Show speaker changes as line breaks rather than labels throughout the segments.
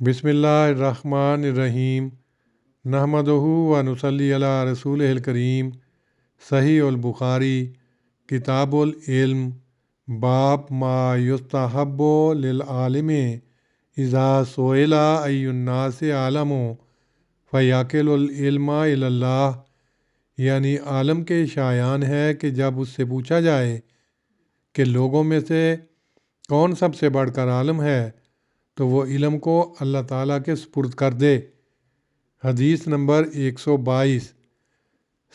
बिस्मिल्लाहिर्रहमानिर्रहीम नहमदुहु व नुसल्ली अला रसूलिहिल करीम। सहीह अल बुखारी किताबुल इल्म बाब मा युस्तहब्बु लिल आलिमी इज़ा सुइला अय्युन्नासि आलमु फ़याकिलुल इल्मा इलल्लाह। यानी आलम के शायान है कि जब उससे पूछा जाए कि लोगों में से कौन सबसे बढ़कर आलम है तो वो इल्म को अल्लाह ताला के सुपुर्द कर दे। हदीस नंबर 122।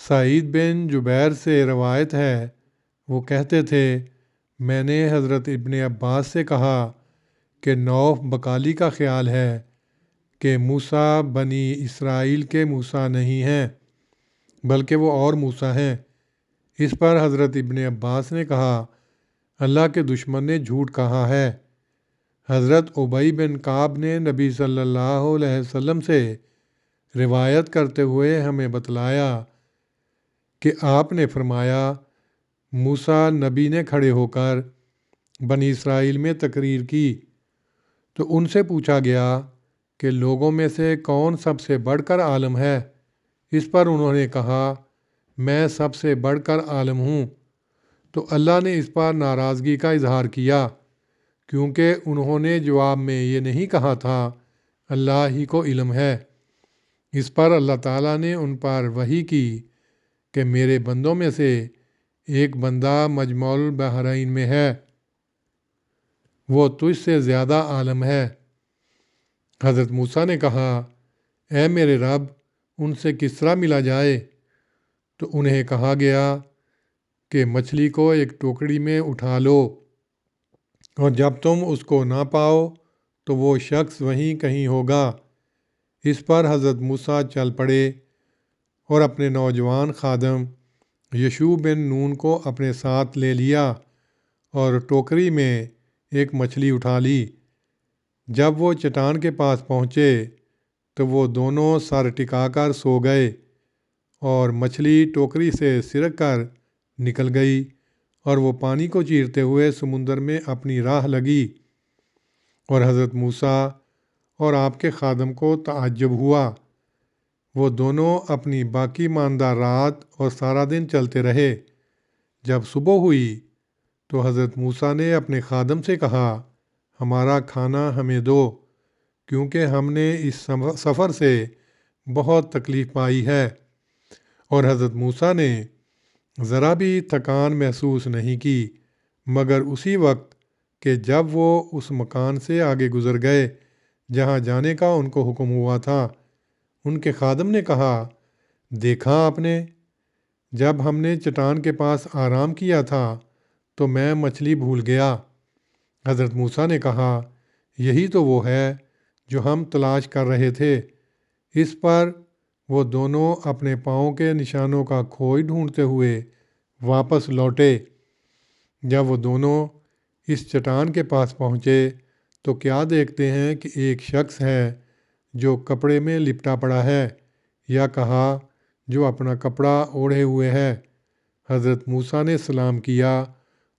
सईद बिन जुबैर से रवायत है, वो कहते थे मैंने हज़रत इब्ने अब्बास से कहा कि नौफ बकाली का ख्याल है कि मूसा बनी इसराइल के मूसा नहीं हैं बल्कि वो और मूसा हैं। इस पर हज़रत इब्ने अब्बास ने कहा अल्लाह के दुश्मन ने झूठ कहा है। हज़रत उबई बिन काब ने नबी सल्लल्लाहु अलैहि वसल्लम से रिवायत करते हुए हमें बतलाया कि आपने फरमाया मूसा नबी ने खड़े होकर बनी इसराइल में तकरीर की तो उनसे पूछा गया कि लोगों में से कौन सबसे बढ़कर आलम है। इस पर उन्होंने कहा मैं सबसे बढ़कर आलम हूँ। तो अल्लाह ने इस पर नाराज़गी का इजहार किया क्योंकि उन्होंने जवाब में ये नहीं कहा था अल्लाह ही को इल्म है। इस पर अल्लाह ताला ने उन पर वही की कि मेरे बंदों में से एक बंदा मजमौल बहरैन में है, वो तुझसे ज़्यादा आलम है। हज़रत मूसा ने कहा ऐ मेरे रब, उनसे किस तरह मिला जाए? तो उन्हें कहा गया कि मछली को एक टोकरी में उठा लो और जब तुम उसको ना पाओ तो वो शख्स वहीं कहीं होगा। इस पर हज़रत मूसा चल पड़े और अपने नौजवान खादम यशूब बिन नून को अपने साथ ले लिया और टोकरी में एक मछली उठा ली। जब वो चट्टान के पास पहुँचे तो वो दोनों सर टिकाकर सो गए और मछली टोकरी से सिरक कर निकल गई और वो पानी को चीरते हुए समुंदर में अपनी राह लगी। और हज़रत मूसा और आपके खादम को ताज्जुब हुआ। वो दोनों अपनी बाकी मानदा रात और सारा दिन चलते रहे। जब सुबह हुई तो हज़रत मूसा ने अपने खादम से कहा हमारा खाना हमें दो क्योंकि हमने इस सफ़र से बहुत तकलीफ़ पाई है। और हज़रत मूसा ने ज़रा भी थकान महसूस नहीं की मगर उसी वक्त कि जब वो उस मकान से आगे गुज़र गए जहाँ जाने का उनको हुक्म हुआ था। उनके खादम ने कहा देखा आपने, जब हमने चट्टान के पास आराम किया था तो मैं मछली भूल गया। हज़रत मूसा ने कहा यही तो वो है जो हम तलाश कर रहे थे। इस पर वो दोनों अपने पाँव के निशानों का खोई ढूंढते हुए वापस लौटे। जब वो दोनों इस चट्टान के पास पहुँचे तो क्या देखते हैं कि एक शख्स है जो कपड़े में लिपटा पड़ा है, या कहा जो अपना कपड़ा ओढ़े हुए है। हज़रत मूसा ने सलाम किया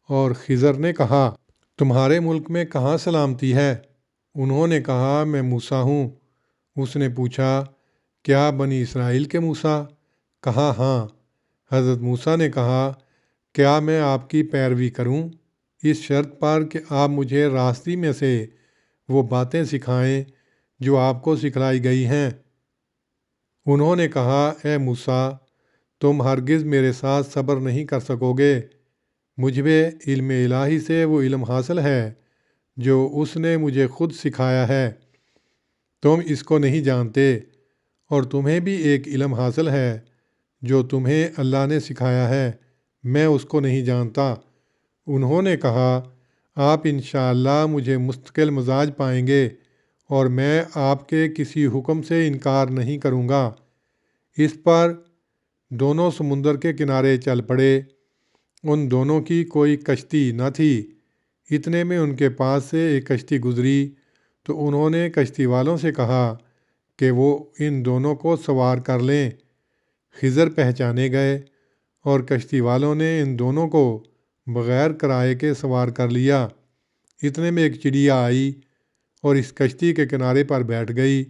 और खिज़र ने कहा तुम्हारे मुल्क में कहाँ सलामती है? उन्होंने कहा मैं मूसा हूँ। उसने पूछा क्या बनी इसराइल के मूसा? कहा हाँ। हज़रत मूसा ने कहा क्या मैं आपकी पैरवी करूँ इस शर्त पर कि आप मुझे रास्ते में से वो बातें सिखाएं जो आपको सिखलाई गई हैं। उन्होंने कहा ए मूसा, तुम हरगिज़ मेरे साथ सब्र नहीं कर सकोगे। मुझे इल्म इलाही से वो इल्म हासिल है जो उसने मुझे खुद सिखाया है। तुम इसको नहीं जानते और तुम्हें भी एक इल्म हासिल है जो तुम्हें अल्लाह ने सिखाया है, मैं उसको नहीं जानता। उन्होंने कहा आप इंशाअल्लाह मुझे मुस्तकिल मजाज पाएंगे और मैं आपके किसी हुक्म से इनकार नहीं करूँगा। इस पर दोनों समुंदर के किनारे चल पड़े। उन दोनों की कोई कश्ती न थी। इतने में उनके पास से एक कश्ती गुजरी तो उन्होंने कश्ती वालों से कहा कि वो इन दोनों को सवार कर लें। खिज़र पहचाने गए और कश्ती वालों ने इन दोनों को बग़ैर किराए के सवार कर लिया। इतने में एक चिड़िया आई اور اس کشتی کے کنارے پر بیٹھ گئی،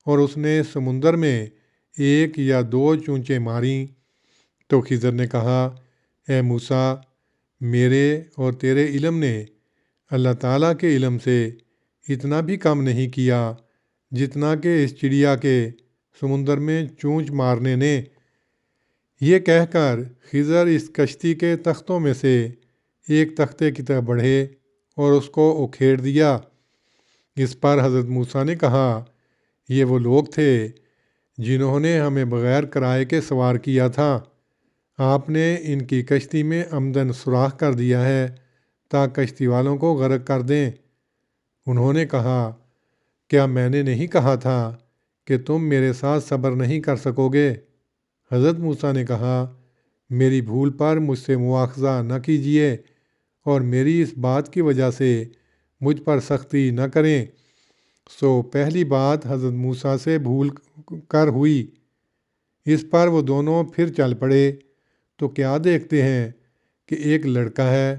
اور اس نے سمندر میں 1 یا 2 چونچیں ماریں۔ تو خضر نے کہا، اے موسیٰ، میرے اور تیرے علم نے اللہ تعالیٰ کے علم سے اتنا بھی کم نہیں کیا جتنا کہ اس چڑیا کے سمندر میں چونچ مارنے نے۔ یہ کہہ کر خضر اس کشتی کے تختوں میں سے ایک تختے کی طرف بڑھے اور اس کو اکھیڑ دیا۔ اس پر حضرت موسیٰ نے کہا، یہ وہ لوگ تھے جنہوں نے ہمیں بغیر کرائے کے سوار کیا تھا۔ آپ نے ان کی کشتی میں عمدن سوراخ کر دیا ہے تاکہ کشتی والوں کو غرق کر دیں۔ انہوں نے کہا، کیا میں نے نہیں کہا تھا کہ تم میرے ساتھ صبر نہیں کر سکو گے؟ حضرت موسیٰ نے کہا، میری بھول پر مجھ سے مواخذہ نہ کیجیے اور میری اس بات کی وجہ سے مجھ پر سختی نہ کریں۔ سو پہلی بات حضرت موسیٰ سے بھول کر ہوئی۔ اس پر وہ دونوں پھر چل پڑے تو کیا دیکھتے ہیں کہ ایک لڑکا ہے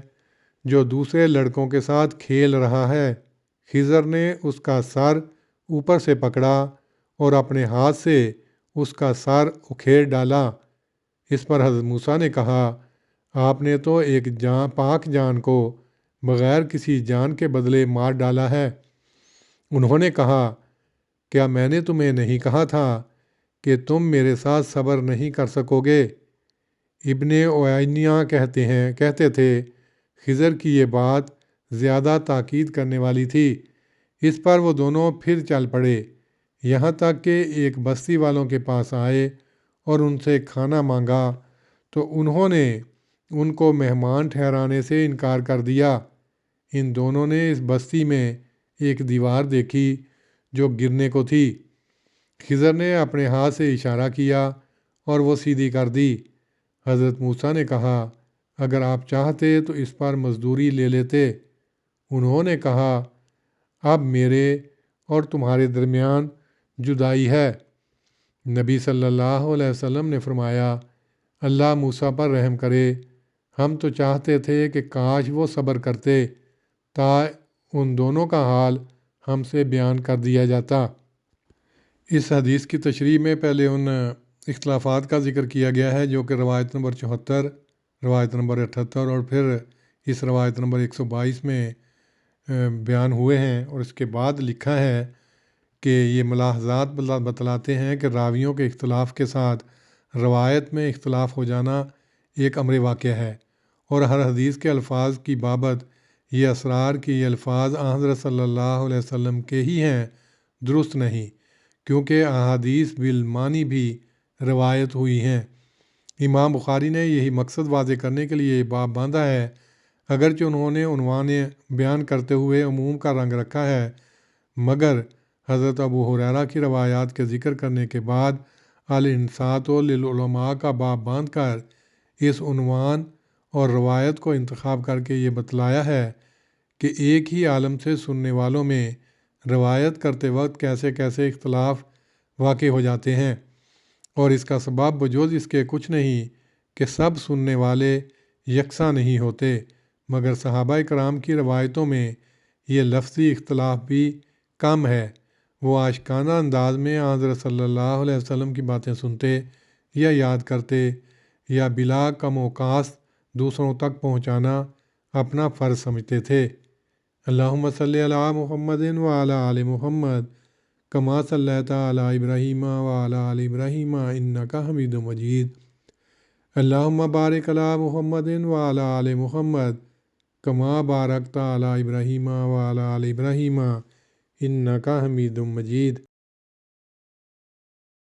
جو دوسرے لڑکوں کے ساتھ کھیل رہا ہے۔ خضر نے اس کا سر اوپر سے پکڑا اور اپنے ہاتھ سے اس کا سر اکھیڑ ڈالا۔ اس پر حضرت موسیٰ نے کہا، آپ نے تو ایک پاک جان کو بغیر کسی جان کے بدلے مار ڈالا ہے۔ انہوں نے کہا، کیا میں نے تمہیں نہیں کہا تھا کہ تم میرے ساتھ صبر نہیں کر سکو گے؟ ابن عیینہ کہتے تھے، خضر کی یہ بات زیادہ تاکید کرنے والی تھی۔ اس پر وہ دونوں پھر چل پڑے، یہاں تک کہ ایک بستی والوں کے پاس آئے اور ان سے کھانا مانگا تو انہوں نے ان کو مہمان ٹھہرانے سے انکار کر دیا۔ ان دونوں نے اس بستی میں ایک دیوار دیکھی جو گرنے کو تھی۔ خضر نے اپنے ہاتھ سے اشارہ کیا اور وہ سیدھی کر دی۔ حضرت موسیٰ نے کہا، اگر آپ چاہتے تو اس پر مزدوری لے لیتے۔ انہوں نے کہا، اب میرے اور تمہارے درمیان جدائی ہے۔ نبی صلی اللہ علیہ وسلم نے فرمایا، اللہ موسیٰ پر رحم کرے، ہم تو چاہتے تھے کہ کاش وہ صبر کرتے تا ان دونوں کا حال ہم سے بیان کر دیا جاتا۔ اس حدیث کی تشریح میں پہلے ان اختلافات کا ذکر کیا گیا ہے جو کہ روایت نمبر 74، روایت نمبر 78 اور پھر اس روایت نمبر 122 میں بیان ہوئے ہیں، اور اس کے بعد لکھا ہے کہ یہ ملاحظات بتلاتے ہیں کہ راویوں کے اختلاف کے ساتھ روایت میں اختلاف ہو جانا ایک امر واقع ہے، اور ہر حدیث کے الفاظ کی بابت یہ اسرار کہ یہ الفاظ حضرت صلی اللہ علیہ وسلم کے ہی ہیں درست نہیں، کیونکہ احادیث بالمعنی بھی روایت ہوئی ہیں۔ امام بخاری نے یہی مقصد واضح کرنے کے لیے باب باندھا ہے، اگرچہ انہوں نے عنوان بیان کرتے ہوئے عموم کا رنگ رکھا ہے، مگر حضرت ابو ہریرہ کی روایات کے ذکر کرنے کے بعد الانصات للعلماء کا باب باندھ کر اس عنوان اور روایت کو انتخاب کر کے یہ بتلایا ہے کہ ایک ہی عالم سے سننے والوں میں روایت کرتے وقت کیسے کیسے اختلاف واقع ہو جاتے ہیں، اور اس کا سبب بجوز اس کے کچھ نہیں کہ سب سننے والے یکساں نہیں ہوتے، مگر صحابہ کرام کی روایتوں میں یہ لفظی اختلاف بھی کم ہے۔ وہ عاشقانہ انداز میں حضرت صلی اللہ علیہ وسلم کی باتیں سنتے یا یاد کرتے یا بلا کم و کاست دوسروں تک پہنچانا اپنا فرض سمجھتے تھے۔ اللہم صلی علی محمد وعلی آل محمد کما صلیت علی ابراہیم وعلی آل ابراہیم انک حمید مجید۔ اللہم بارک علی محمد وعلی آل محمد کما بارکت علی ابراہیم وعلی آل ابراہیم انک حمید مجید۔